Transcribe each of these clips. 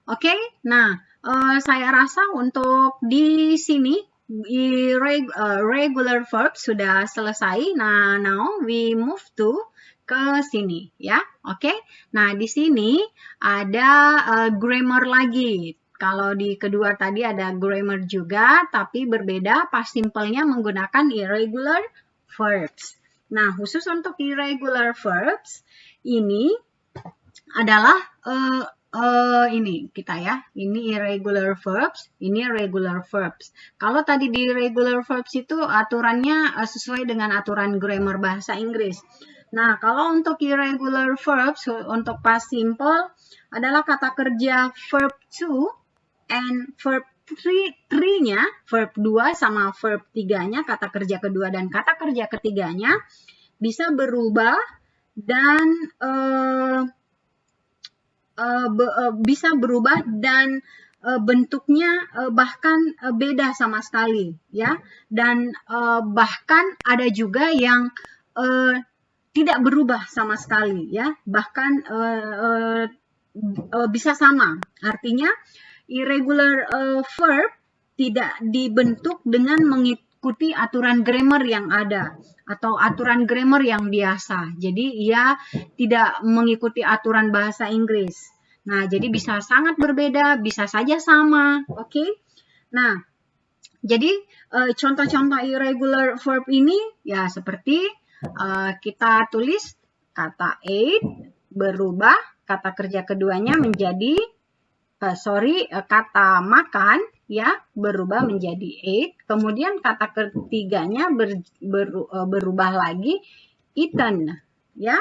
Oke, nah saya rasa untuk di sini regular verb sudah selesai. Nah, now we move to ke sini ya. Oke. Nah, di sini ada grammar lagi. Kalau di kedua tadi ada grammar juga, tapi berbeda past simple-nya menggunakan irregular verbs. Nah, khusus untuk irregular verbs ini adalah ini kita ya. Ini irregular verbs, ini regular verbs. Kalau tadi di regular verbs itu aturannya sesuai dengan aturan grammar bahasa Inggris. Nah, kalau untuk irregular verbs untuk past simple adalah kata kerja verb to and verb 3-nya, verb 2 sama verb 3-nya, kata kerja kedua dan kata kerja ketiganya bisa berubah dan bisa berubah dan bentuknya bahkan beda sama sekali ya, dan bahkan ada juga yang tidak berubah sama sekali ya, bahkan bisa sama. Artinya irregular verb tidak dibentuk dengan mengikuti aturan grammar yang ada atau aturan grammar yang biasa. Jadi ia tidak mengikuti aturan bahasa Inggris. Nah, jadi bisa sangat berbeda, bisa saja sama. Oke. Nah, jadi contoh-contoh irregular verb ini ya seperti kita tulis kata eat berubah, kata kerja keduanya menjadi kata makan ya berubah menjadi ate, kemudian kata ketiganya berubah lagi eaten ya.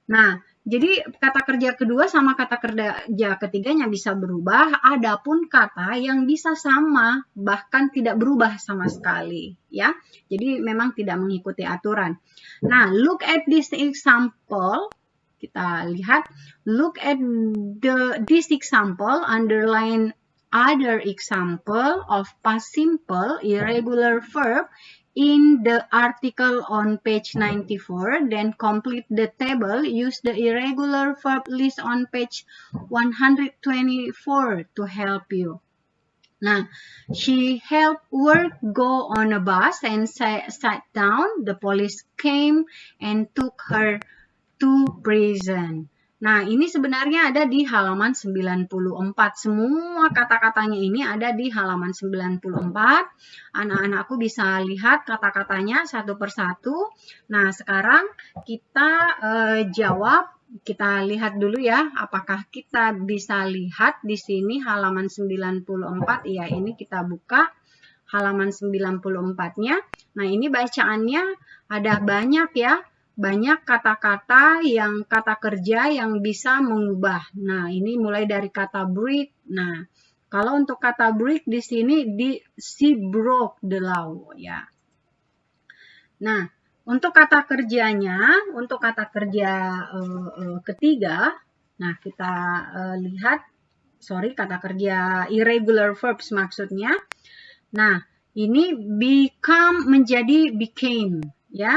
Nah, jadi kata kerja kedua sama kata kerja ketiganya bisa berubah, adapun kata yang bisa sama bahkan tidak berubah sama sekali ya. Jadi memang tidak mengikuti aturan. Nah, look at this example. Kita lihat, look at this example, underline other example of past simple irregular verb in the article on page 94, then complete the table. Use the irregular verb list on page 124 to help you. Nah, she helped work go on a bus and sat down. The police came and took her to prison. Nah, ini sebenarnya ada di halaman 94. Semua kata-katanya ini ada di halaman 94. Anak-anakku bisa lihat kata-katanya satu persatu. Nah, sekarang kita jawab. Kita lihat dulu ya, apakah kita bisa lihat di sini halaman 94. Ya, ini kita buka halaman 94-nya. Nah, ini bacaannya ada banyak ya. Banyak kata-kata yang kata kerja yang bisa mengubah. Nah, ini mulai dari kata break. Nah, kalau untuk kata break di sini she broke the law ya. Nah, untuk kata kerjanya, untuk kata kerja ketiga, nah kita lihat, kata kerja irregular verbs maksudnya. Nah, ini become menjadi became ya.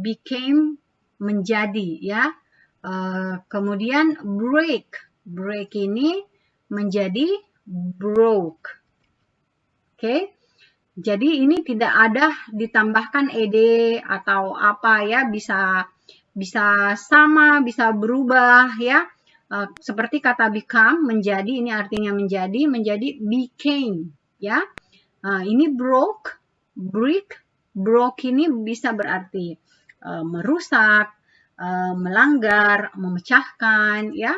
Became menjadi ya. Kemudian break ini menjadi broke. Oke. Jadi ini tidak ada ditambahkan ed atau apa ya, bisa sama, bisa berubah ya. Seperti kata become menjadi, ini artinya menjadi became ya. Ini broke, break. Broke ini bisa berarti merusak, melanggar, memecahkan, ya.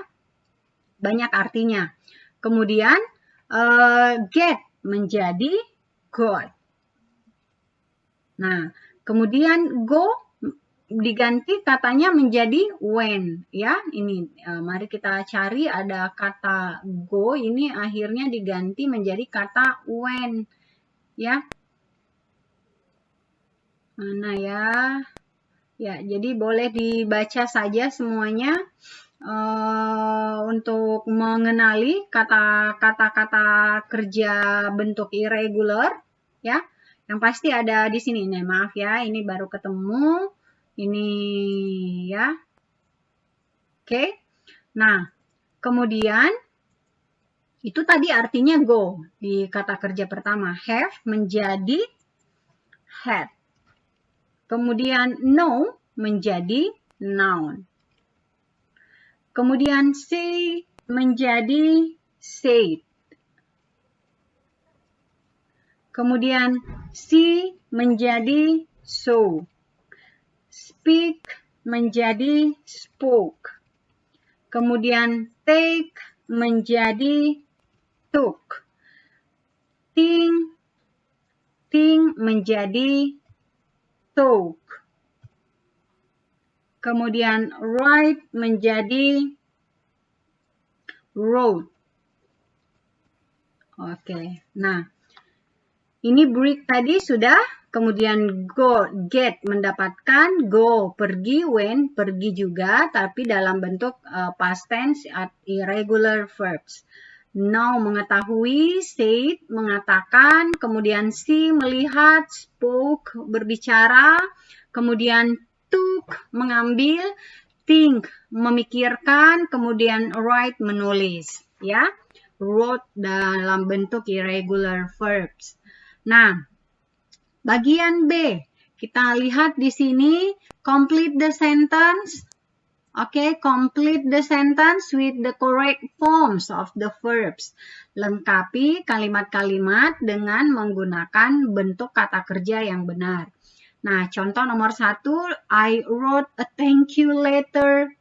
Banyak artinya. Kemudian get menjadi got. Nah, kemudian go diganti katanya menjadi when, ya. Ini mari kita cari, ada kata go ini akhirnya diganti menjadi kata when, ya. Mana ya? Ya, jadi boleh dibaca saja semuanya untuk mengenali kata-kata kerja bentuk irregular, ya. Yang pasti ada di sini. Nih, maaf ya, ini baru ketemu. Ini ya. Oke. Nah, kemudian Itu tadi artinya go di kata kerja pertama. Have menjadi had. Kemudian know menjadi noun. Kemudian say menjadi said. Kemudian see menjadi saw. Speak menjadi spoke. Kemudian take menjadi took. Think menjadi took. Kemudian write menjadi wrote. Oke, nah ini break tadi sudah. Kemudian go, get mendapatkan, go pergi, went pergi juga, tapi dalam bentuk past tense at irregular verbs. Know mengetahui, said mengatakan, kemudian see melihat, spoke berbicara, kemudian took mengambil, think memikirkan, kemudian write menulis, ya. Wrote dalam bentuk irregular verbs. Nah, bagian B, kita lihat di sini, complete the sentence. Oke, complete the sentence with the correct forms of the verbs. Lengkapi kalimat-kalimat dengan menggunakan bentuk kata kerja yang benar. Nah, contoh nomor 1, I wrote a thank you letter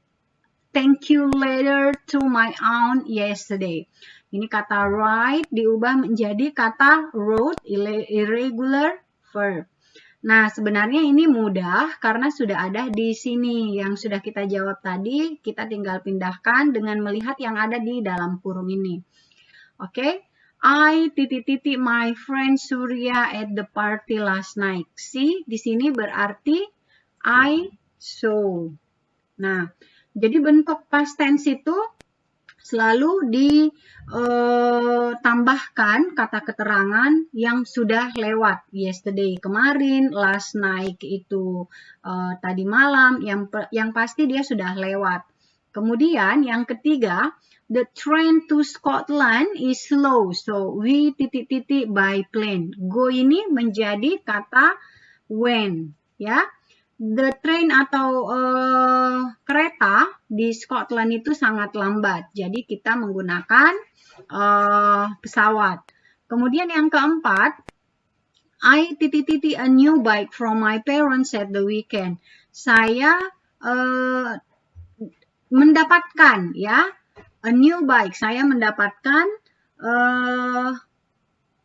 to my aunt yesterday. Ini kata write diubah menjadi kata wrote, irregular verb. Nah, sebenarnya ini mudah karena sudah ada di sini yang sudah kita jawab tadi. Kita tinggal pindahkan dengan melihat yang ada di dalam kurung ini. Oke, I ... my friend Surya at the party last night. See, di sini berarti I saw. Nah, jadi bentuk past tense itu selalu ditambahkan kata keterangan yang sudah lewat. Yesterday kemarin, last night itu tadi malam, yang pasti dia sudah lewat. Kemudian yang ketiga, the train to Scotland is slow, so we ... by plane. Go ini menjadi kata when, ya. The train atau kereta di Scotland itu sangat lambat. Jadi kita menggunakan pesawat. Kemudian yang keempat, I ... a new bike from my parents at the weekend. Saya mendapatkan, ya, a new bike. Saya mendapatkan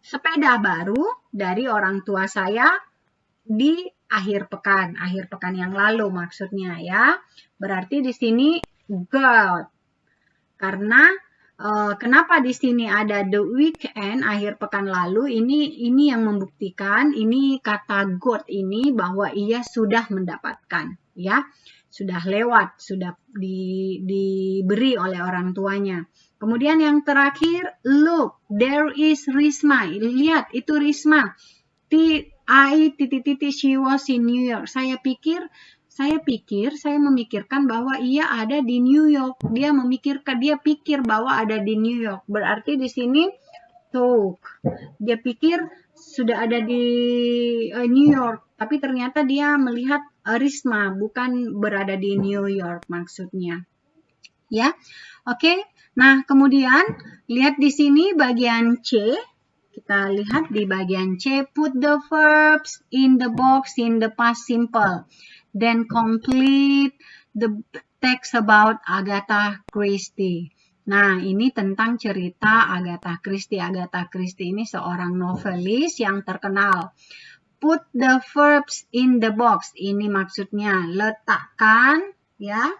sepeda baru dari orang tua saya di akhir pekan yang lalu maksudnya, ya. Berarti di sini got. Karena kenapa di sini ada the weekend, akhir pekan lalu, ini yang membuktikan ini kata got ini bahwa ia sudah mendapatkan, ya. Sudah lewat, sudah diberi oleh orang tuanya. Kemudian yang terakhir, look, there is Risma. Lihat, itu Risma. I ... she was in New York. Saya memikirkan bahwa ia ada di New York. Dia pikir bahwa ada di New York. Berarti di sini thought. Dia pikir sudah ada di New York, tapi ternyata dia melihat Risma, bukan berada di New York maksudnya. Ya. Oke. Nah, kemudian lihat di sini bagian C. Kita lihat di bagian C, put the verbs in the box in the past simple. Then complete the text about Agatha Christie. Nah, ini tentang cerita Agatha Christie. Agatha Christie ini seorang novelis yang terkenal. Put the verbs in the box. Ini maksudnya letakkan, ya.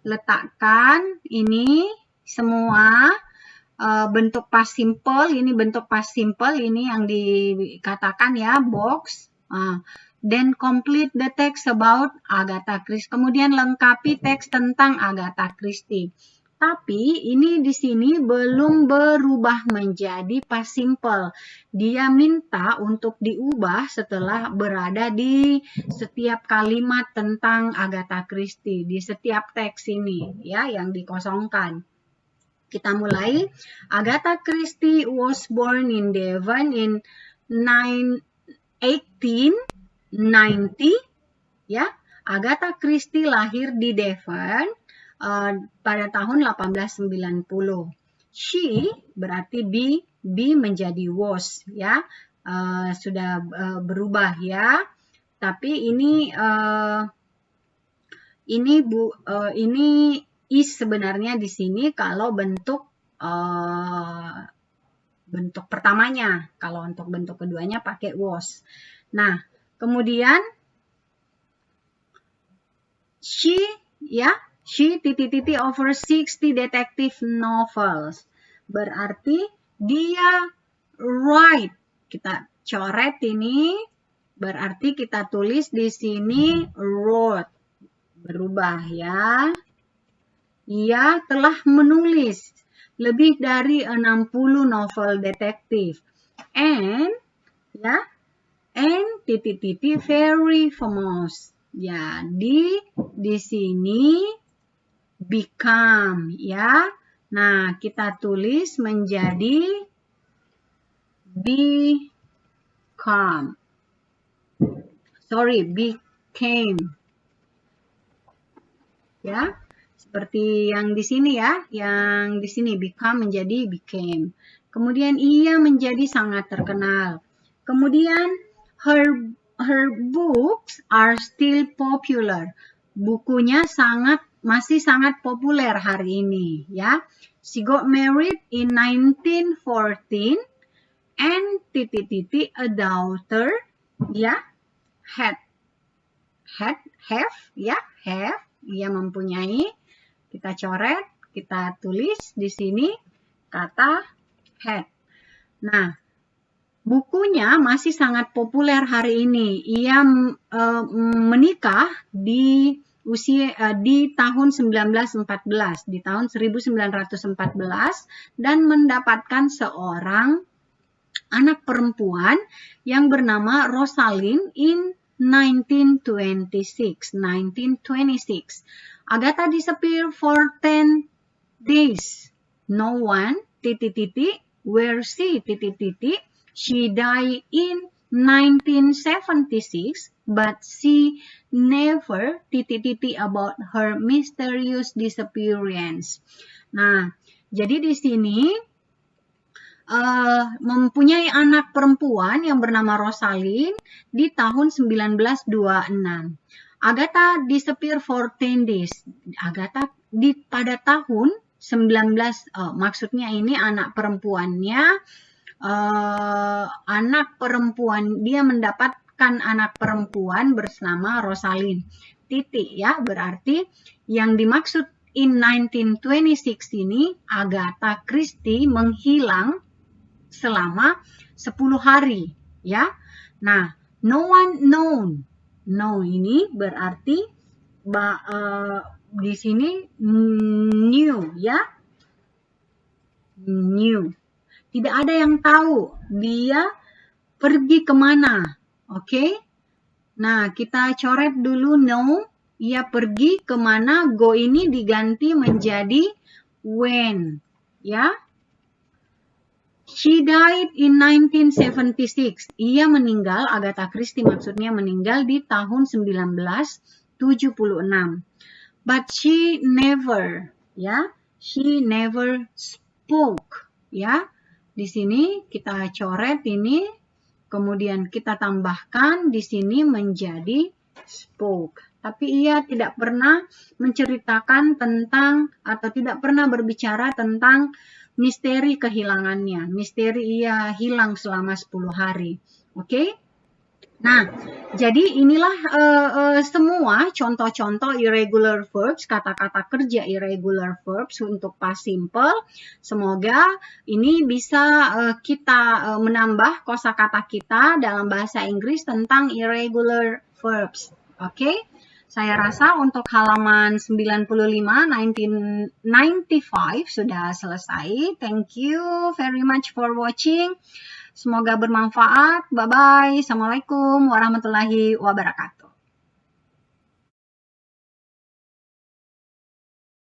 Letakkan ini semua bentuk past simple, ini bentuk past simple, ini yang dikatakan, ya, box. Then complete the text about Agatha Christie. Kemudian lengkapi teks tentang Agatha Christie. Tapi ini di sini belum berubah menjadi past simple. Dia minta untuk diubah setelah berada di setiap kalimat tentang Agatha Christie, di setiap teks ini, ya, yang dikosongkan. Kita mulai. Agatha Christie was born in Devon in 1890. Ya, Agatha Christie lahir di Devon pada tahun 1890. She berarti be menjadi was, ya. Sudah berubah, ya. Tapi ini is sebenarnya di sini kalau bentuk pertamanya. Kalau untuk bentuk keduanya pakai was. Nah, kemudian she over 60 detective novels. Berarti dia write. Kita coret ini. Berarti kita tulis di sini wrote. Berubah, ya. Ia telah menulis lebih dari 60 novel detektif. And very famous. Ya, di sini become, ya. Nah, kita tulis menjadi become. Became. Ya. Seperti yang di sini, ya. Yang di sini become menjadi became. Kemudian ia menjadi sangat terkenal. Kemudian her books are still popular. Bukunya masih sangat populer hari ini, ya. She got married in 1914 and a daughter, ya. Have, ia mempunyai. Kita coret, kita tulis di sini kata had. Nah, bukunya masih sangat populer hari ini. Ia menikah di tahun 1914, di tahun 1914 dan mendapatkan seorang anak perempuan yang bernama Rosalind in 1926. Agatha disappeared for 10 days. No one, where she, she died in 1976, but she never, about her mysterious disappearance. Nah, jadi di sini mempunyai anak perempuan yang bernama Rosalind di tahun 1926. Agatha disappeared for 10 days. Agatha pada tahun 19, maksudnya ini anak perempuannya, dia mendapatkan anak perempuan bersama Rosalind. Ya, berarti yang dimaksud in 1926 ini Agatha Christie menghilang selama 10 hari, ya. Nah, no one known. No ini berarti di sini new, ya. New. Tidak ada yang tahu dia pergi kemana. Oke. Nah, kita coret dulu no. Ia pergi kemana. Go ini diganti menjadi when. Ya. She died in 1976. Ia meninggal, Agatha Christie maksudnya meninggal di tahun 1976. But she never, ya. She never spoke, ya. Di sini kita coret ini, kemudian kita tambahkan di sini menjadi spoke. Tapi ia tidak pernah menceritakan tentang atau tidak pernah berbicara tentang misteri kehilangannya. Misteri ia hilang selama 10 hari. Oke? Nah, jadi inilah semua contoh-contoh irregular verbs, kata-kata kerja irregular verbs untuk past simple. Semoga ini bisa kita menambah kosakata kita dalam bahasa Inggris tentang irregular verbs. Oke? Saya rasa untuk halaman 95, 1995 sudah selesai. Thank you very much for watching. Semoga bermanfaat. Bye-bye. Assalamualaikum warahmatullahi wabarakatuh.